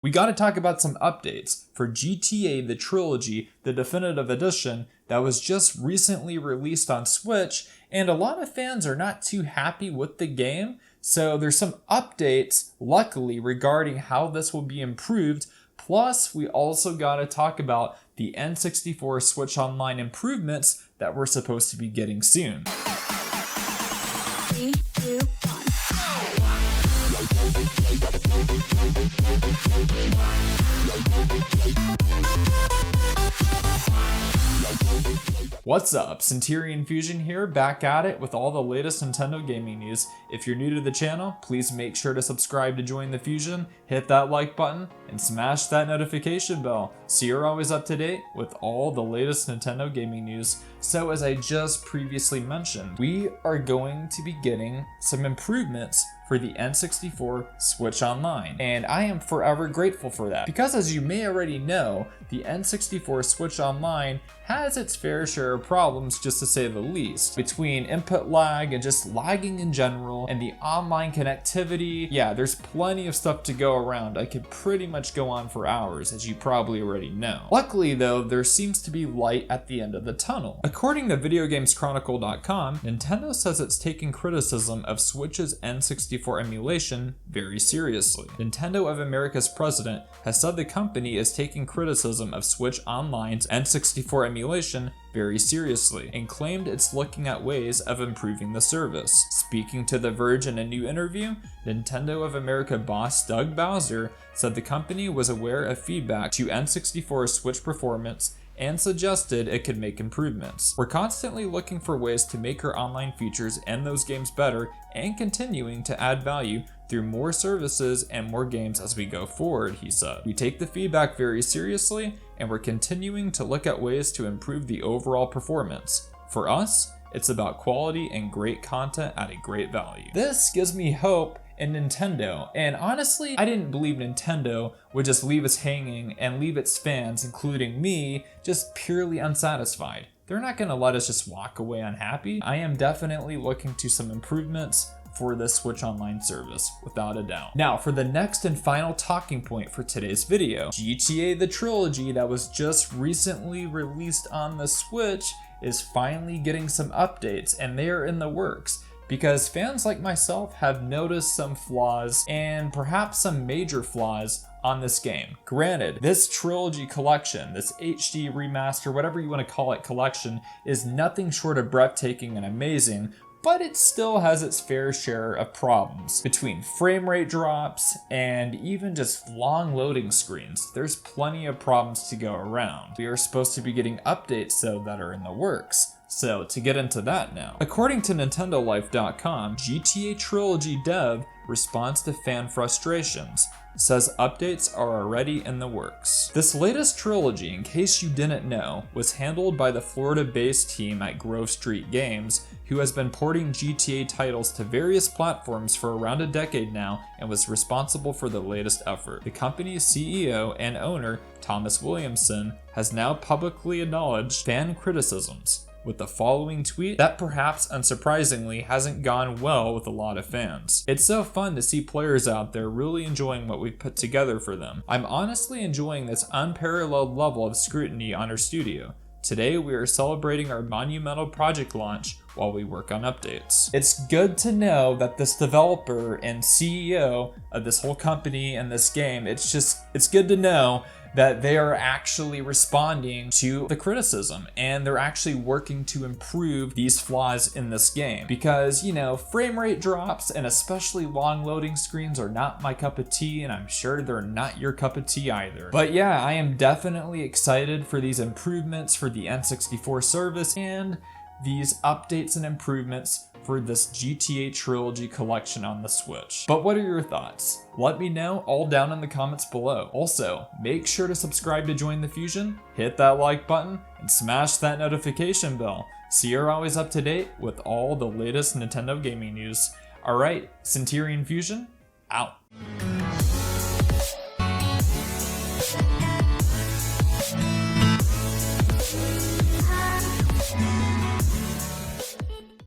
We gotta talk about some updates for GTA the Trilogy, the Definitive Edition, that was just recently released on Switch, and a lot of fans are not too happy with the game, so there's some updates, luckily, regarding how this will be improved. Plus, we also gotta talk about the N64 Switch Online improvements that we're supposed to be getting soon. 3, 2, 1. What's up, Centurion Fusion here, back at it with all the latest Nintendo gaming news. If you're new to the channel, please make sure to subscribe to join the Fusion, hit that like button, and smash that notification bell so you're always up to date with all the latest Nintendo gaming news. So as I just previously mentioned, we are going to be getting some improvements for the N64 Switch Online, and I am forever grateful for that, because as you may already know, the N64 Switch Online has its fair share of problems, just to say the least, between input lag and just lagging in general, and the online connectivity. Yeah, there's plenty of stuff to go around. I could pretty much go on for hours, as you probably already know. Luckily though, there seems to be light at the end of the tunnel. According to VideoGamesChronicle.com, Nintendo says it's taking criticism of Switch's N64 emulation very seriously. Nintendo of America's president has said the company is taking criticism of Switch Online's N64 emulation very seriously, and claimed it's looking at ways of improving the service. Speaking to The Verge in a new interview, Nintendo of America boss Doug Bowser said the company was aware of feedback to N64 Switch performance and suggested it could make improvements. We're constantly looking for ways to make our online features and those games better, and continuing to add value through more services and more games as we go forward, he said. We take the feedback very seriously, and we're continuing to look at ways to improve the overall performance. For us, it's about quality and great content at a great value. This gives me hope in Nintendo, and honestly, I didn't believe Nintendo would just leave us hanging and leave its fans, including me, just purely unsatisfied. They're not gonna let us just walk away unhappy. I am definitely looking to some improvements for this Switch Online service, without a doubt. Now, for the next and final talking point for today's video, GTA the Trilogy that was just recently released on the Switch is finally getting some updates, and they are in the works, because fans like myself have noticed some flaws, and perhaps some major flaws, on this game. Granted, this trilogy collection, this HD remaster, whatever you want to call it, collection, is nothing short of breathtaking and amazing, but it still has its fair share of problems. Between frame rate drops and even just long loading screens, there's plenty of problems to go around. We are supposed to be getting updates though that are in the works. So to get into that now. According to NintendoLife.com, GTA Trilogy dev responds to fan frustrations, says updates are already in the works. This latest trilogy, in case you didn't know, was handled by the Florida-based team at Grove Street Games, who has been porting GTA titles to various platforms for around a decade now and was responsible for the latest effort. The company's CEO and owner, Thomas Williamson, has now publicly acknowledged fan criticisms, with the following tweet that perhaps unsurprisingly hasn't gone well with a lot of fans. It's so fun to see players out there really enjoying what we've put together for them. I'm honestly enjoying this unparalleled level of scrutiny on our studio. Today we are celebrating our monumental project launch while we work on updates. It's good to know that this developer and CEO of this whole company and this game, it's good to know that they are actually responding to the criticism, and they're actually working to improve these flaws in this game. Because, you know, frame rate drops and especially long loading screens are not my cup of tea, and I'm sure they're not your cup of tea either. But yeah, I am definitely excited for these improvements for the N64 service and these updates and improvements for this GTA Trilogy collection on the Switch. But what are your thoughts? Let me know all down in the comments below. Also, make sure to subscribe to join the Fusion, hit that like button, and smash that notification bell so you're always up to date with all the latest Nintendo gaming news. Alright, Centurion Fusion, out.